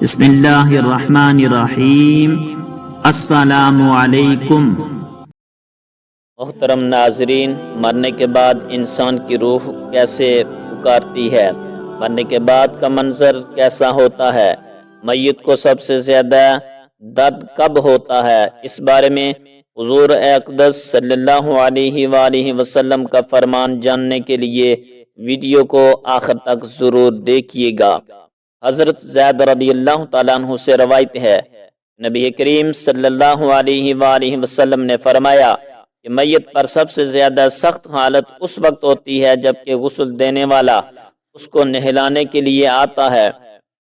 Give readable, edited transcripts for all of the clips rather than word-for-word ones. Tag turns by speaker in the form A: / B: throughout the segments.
A: بسم اللہ الرحمن الرحیم۔ السلام علیکم۔
B: محترم ناظرین، مرنے کے بعد انسان کی روح کیسے پکارتی ہے؟ مرنے کے بعد کا منظر کیسا ہوتا ہے؟ میت کو سب سے زیادہ درد کب ہوتا ہے؟ اس بارے میں حضور اقدس صلی اللہ علیہ وآلہ وسلم کا فرمان جاننے کے لیے ویڈیو کو آخر تک ضرور دیکھیے گا۔ حضرت زید رضی اللہ تعالیٰ عنہ سے روایت ہے، نبی کریم صلی اللہ علیہ وآلہ وسلم نے فرمایا کہ میت پر سب سے زیادہ سخت حالت اس وقت ہوتی ہے جبکہ غسل دینے والا اس کو نہلانے کے لیے آتا ہے،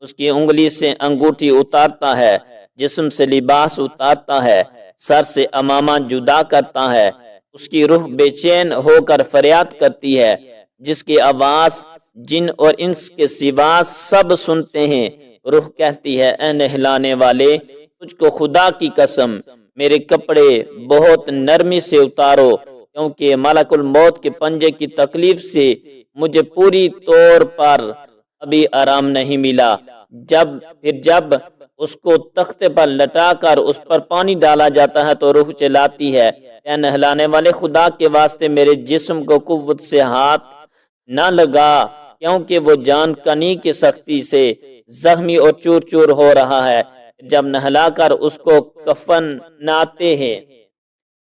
B: اس کی انگلی سے انگوٹھی اتارتا ہے، جسم سے لباس اتارتا ہے، سر سے امامہ جدا کرتا ہے، اس کی روح بے چین ہو کر فریاد کرتی ہے، جس کی آواز جن اور انس کے سوا سب سنتے ہیں۔ روح کہتی ہے، اے نہلانے والے، تجھ کو خدا کی قسم میرے کپڑے بہت نرمی سے اتارو، کیونکہ ملک الموت کے پنجے کی تکلیف سے مجھے پوری طور پر ابھی آرام نہیں ملا۔ جب اس کو تختے پر لٹا کر اس پر پانی ڈالا جاتا ہے تو روح چلاتی ہے، اے نہلانے والے، خدا کے واسطے میرے جسم کو قوت سے ہاتھ نہ لگا، کیونکہ وہ جان کنی کی سختی سے زخمی اور چور چور ہو رہا ہے۔ جب نہلا کر اس کو کفناتے ہیں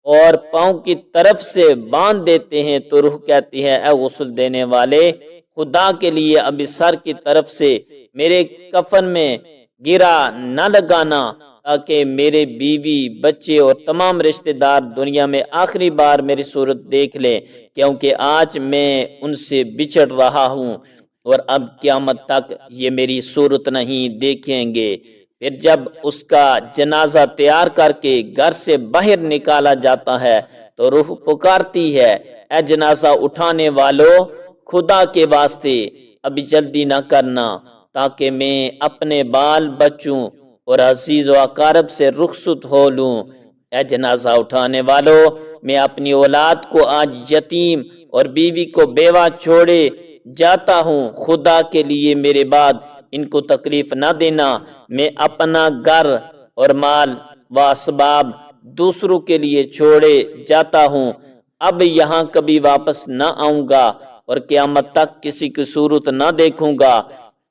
B: اور پاؤں کی طرف سے باندھ دیتے ہیں تو روح کہتی ہے، اے غسل دینے والے، خدا کے لیے ابھی سر کی طرف سے میرے کفن میں گرا نہ لگانا، تاکہ میرے بیوی، بچے اور تمام رشتہ دار دنیا میں آخری بار میری صورت دیکھ لیں، کیونکہ آج میں ان سے بچھڑ رہا ہوں اور اب قیامت تک یہ میری صورت نہیں دیکھیں گے۔ پھر جب اس کا جنازہ تیار کر کے گھر سے باہر نکالا جاتا ہے تو روح پکارتی ہے، اے جنازہ اٹھانے والو، خدا کے واسطے ابھی جلدی نہ کرنا، تاکہ میں اپنے بال بچوں اور عزیز و اقارب سے رخصت ہو لوں۔ اے جنازہ اٹھانے والو، میں اپنی اولاد کو آج یتیم اور بیوی کو بیوہ چھوڑے جاتا ہوں، خدا کے لیے میرے بعد ان کو تکلیف نہ دینا۔ میں اپنا گھر اور مال و اسباب دوسروں کے لیے چھوڑے جاتا ہوں، اب یہاں کبھی واپس نہ آؤں گا اور قیامت تک کسی کی صورت نہ دیکھوں گا۔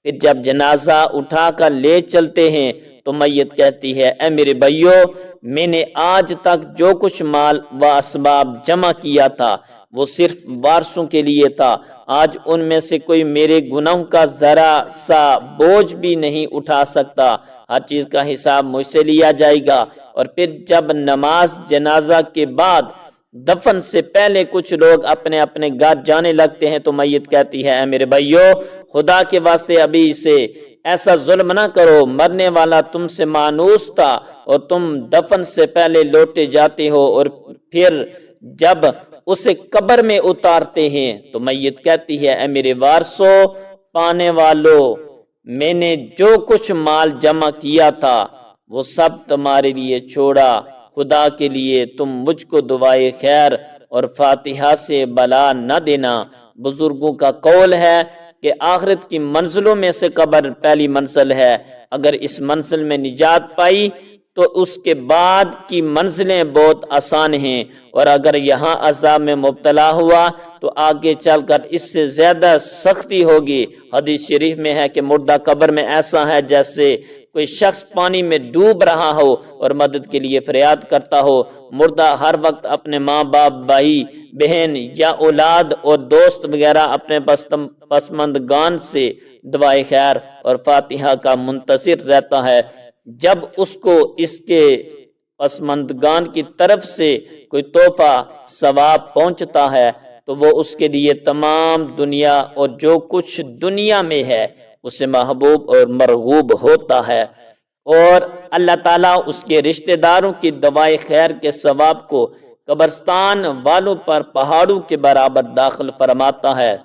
B: پھر جب جنازہ اٹھا کر لے چلتے ہیں تو میت کہتی ہے، اے میرے بھائیو، میں نے آج تک جو کچھ مال و اسباب جمع کیا تھا وہ صرف وارثوں کے لیے تھا، آج ان میں سے کوئی میرے گناہوں کا ذرا سا بوجھ بھی نہیں اٹھا سکتا، ہر چیز کا حساب مجھ سے لیا جائے گا۔ اور پھر جب نماز جنازہ کے بعد دفن سے پہلے کچھ لوگ اپنے اپنے گھر جانے لگتے ہیں تو میت کہتی ہے، اے میرے بھائیو، خدا کے واسطے ابھی سے ایسا ظلم نہ کرو، مرنے والا تم سے مانوس تھا اور تم دفن سے پہلے لوٹے جاتے ہو، اور پھر جب اسے قبر میں اتارتے ہیں تو میت کہتی ہے، اے میرے وارثو، پانے والو، میں نے جو کچھ مال جمع کیا تھا وہ سب تمہارے لیے چھوڑا، خدا کے لیے تم مجھ کو دعائے خیر اور فاتحہ سے بلا نہ دینا۔ بزرگوں کا قول ہے کہ آخرت کی منزلوں میں سے قبر پہلی منزل ہے، اگر اس منزل میں نجات پائی تو اس کے بعد کی منزلیں بہت آسان ہیں، اور اگر یہاں عذاب میں مبتلا ہوا تو آگے چل کر اس سے زیادہ سختی ہوگی۔ حدیث شریف میں ہے کہ مردہ قبر میں ایسا ہے جیسے کوئی شخص پانی میں ڈوب رہا ہو اور مدد کے لیے فریاد کرتا ہو۔ مردہ ہر وقت اپنے ماں باپ، بھائی بہن یا اولاد اور دوست وغیرہ اپنے پسماندگان سے دعائے خیر اور فاتحہ کا منتظر رہتا ہے۔ جب اس کو اس کے پسماندگان کی طرف سے کوئی تحفہ ثواب پہنچتا ہے تو وہ اس کے لیے تمام دنیا اور جو کچھ دنیا میں ہے اسے محبوب اور مرغوب ہوتا ہے، اور اللہ تعالیٰ اس کے رشتہ داروں کی دعائے خیر کے ثواب کو قبرستان والوں پر پہاڑوں کے برابر داخل فرماتا ہے۔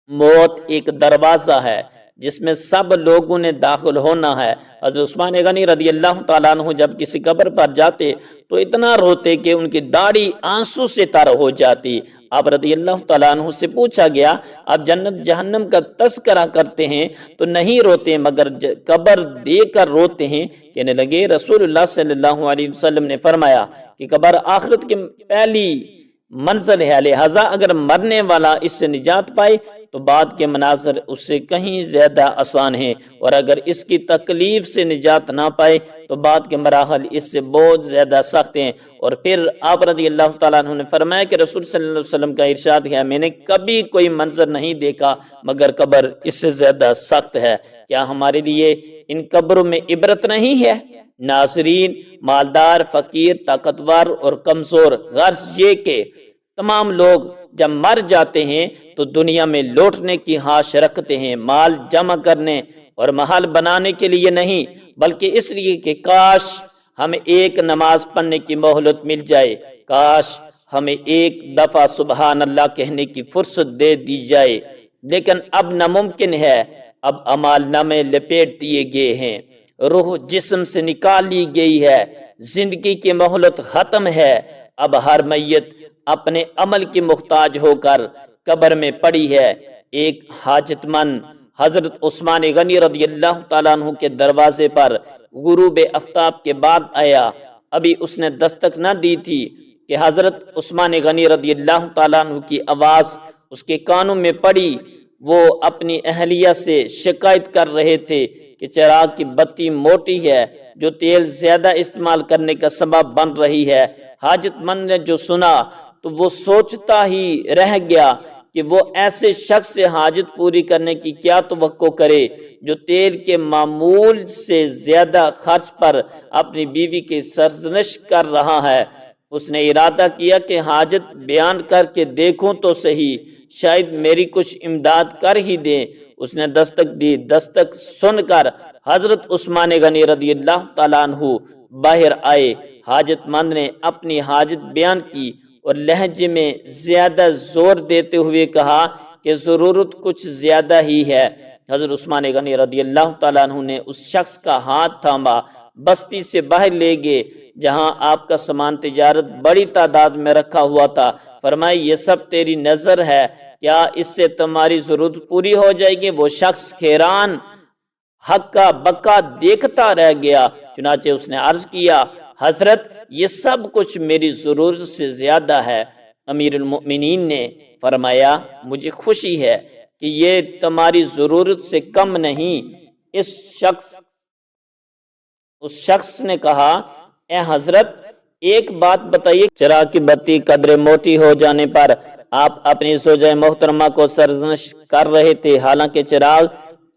B: موت ایک دروازہ ہے جس میں سب لوگوں نے داخل ہونا ہے۔ حضرت عثمان غنی رضی اللہ تعالیٰ عنہ جب کسی قبر پر جاتے تو اتنا روتے کہ ان کی داڑھی آنسو سے تر ہو جاتی۔ آپ رضی اللہ تعالیٰ عنہ سے پوچھا گیا آپ جنت جہنم کا تذکرہ کرتے ہیں تو نہیں روتے مگر قبر دے کر روتے ہیں؟ کہنے لگے رسول اللہ صلی اللہ علیہ وسلم نے فرمایا کہ قبر آخرت کی پہلی منزل ہے، لہذا اگر مرنے والا اس سے نجات پائے تو بعد کے مناظر اس سے کہیں زیادہ آسان ہیں، اور اگر اس کی تکلیف سے نجات نہ پائے تو بعد کے مراحل اس سے بہت زیادہ سخت ہیں۔ اور پھر آپ رضی اللہ تعالیٰ عنہ نے فرمایا کہ رسول صلی اللہ علیہ وسلم کا ارشاد ہے میں نے کبھی کوئی منظر نہیں دیکھا مگر قبر اس سے زیادہ سخت ہے۔ کیا ہمارے لیے ان قبروں میں عبرت نہیں ہے؟ ناظرین، مالدار، فقیر، طاقتور اور کمزور، غرض یہ کہ تمام لوگ جب مر جاتے ہیں تو دنیا میں لوٹنے کی خواہش رکھتے ہیں، مال جمع کرنے اور محل بنانے کے لیے نہیں بلکہ اس لیے کہ کاش ہمیں ایک نماز پڑھنے کی مہلت مل جائے، کاش ہمیں ایک دفعہ سبحان اللہ کہنے کی فرصت دے دی جائے، لیکن اب ناممکن ہے۔ اب اعمال نامے لپیٹ دیے گئے ہیں، روح جسم سے نکال لی گئی ہے، زندگی کی مہلت ختم ہے۔ اب ہر میت اپنے عمل کی محتاج ہو کر قبر میں پڑی ہے۔ ایک حاجت مند حضرت عثمان غنی رضی اللہ تعالیٰ عنہ کے دروازے پر غروب آفتاب کے بعد آیا، ابھی اس نے دستک نہ دی تھی کہ حضرت عثمان غنی رضی اللہ تعالیٰ عنہ کی آواز اس کے کانوں میں پڑی۔ وہ اپنی اہلیہ سے شکایت کر رہے تھے کہ چراغ کی بتی موٹی ہے جو تیل زیادہ استعمال کرنے کا سبب بن رہی ہے۔ حاجت مند نے جو سنا تو وہ سوچتا ہی رہ گیا کہ وہ ایسے شخص سے حاجت پوری کرنے کی کیا توقع کرے جو تیل کے معمول سے زیادہ خرچ پر اپنی بیوی کی سرزنش کر رہا ہے۔ اس نے ارادہ کیا کہ حاجت بیان کر کے دیکھوں تو صحیح، شاید میری کچھ امداد کر ہی دیں۔ اس نے دستک دی، دستک سن کر حضرت عثمان غنی رضی اللہ تعالیٰ عنہ باہر آئے۔ حاجت مند نے اپنی حاجت بیان کی اور لہجے میں زیادہ زور دیتے ہوئے کہا کہ ضرورت کچھ زیادہ ہی ہے۔ حضرت عثمان غنی رضی اللہ تعالیٰ عنہ نے اس شخص کا ہاتھ تھاما، بستی سے باہر لے گئے جہاں آپ کا سامان تجارت بڑی تعداد میں رکھا ہوا تھا۔ فرمایا یہ سب تیری نظر ہے، کیا اس سے تمہاری ضرورت پوری ہو جائے گی؟ وہ شخص حیران حق کا بکا دیکھتا رہ گیا، چنانچہ اس نے عرض کیا حضرت یہ سب کچھ میری ضرورت سے زیادہ ہے۔ امیر المؤمنین نے فرمایا مجھے خوشی ہے کہ یہ تمہاری ضرورت سے کم نہیں۔ اس شخص نے کہا اے حضرت ایک بات بتائیے، چراغ کی بتی قدرے موٹی ہو جانے پر آپ اپنی زوجہ محترمہ کو سرزنش کر رہے تھے، حالانکہ چراغ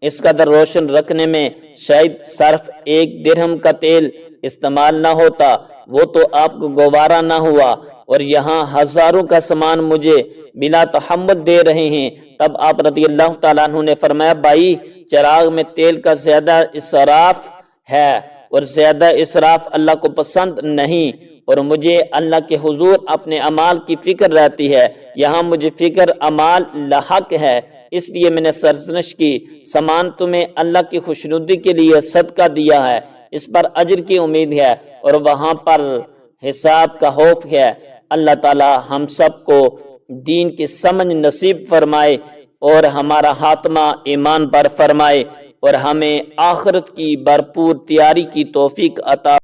B: اس قدر روشن رکھنے میں شاید صرف 1 درہم کا تیل استعمال نہ ہوتا، وہ تو آپ کو گوارا نہ ہوا، اور یہاں ہزاروں کا سامان مجھے بلا تحمل دے رہے ہیں۔ تب آپ رضی اللہ تعالیٰ عنہ نے فرمایا بھائی چراغ میں تیل کا زیادہ اسراف ہے اور زیادہ اسراف اللہ کو پسند نہیں، اور مجھے اللہ کے حضور اپنے اعمال کی فکر رہتی ہے، یہاں مجھے فکر اعمال لاحق ہے، اس لیے میں نے سرزنش کی، سامان تمہیں اللہ کی خوشنودی کے لیے صدقہ دیا ہے، اس پر اجر کی امید ہے اور وہاں پر حساب کا خوف ہے۔ اللہ تعالی ہم سب کو دین کی سمجھ نصیب فرمائے اور ہمارا خاتمہ ایمان پر فرمائے اور ہمیں آخرت کی بھرپور تیاری کی توفیق عطا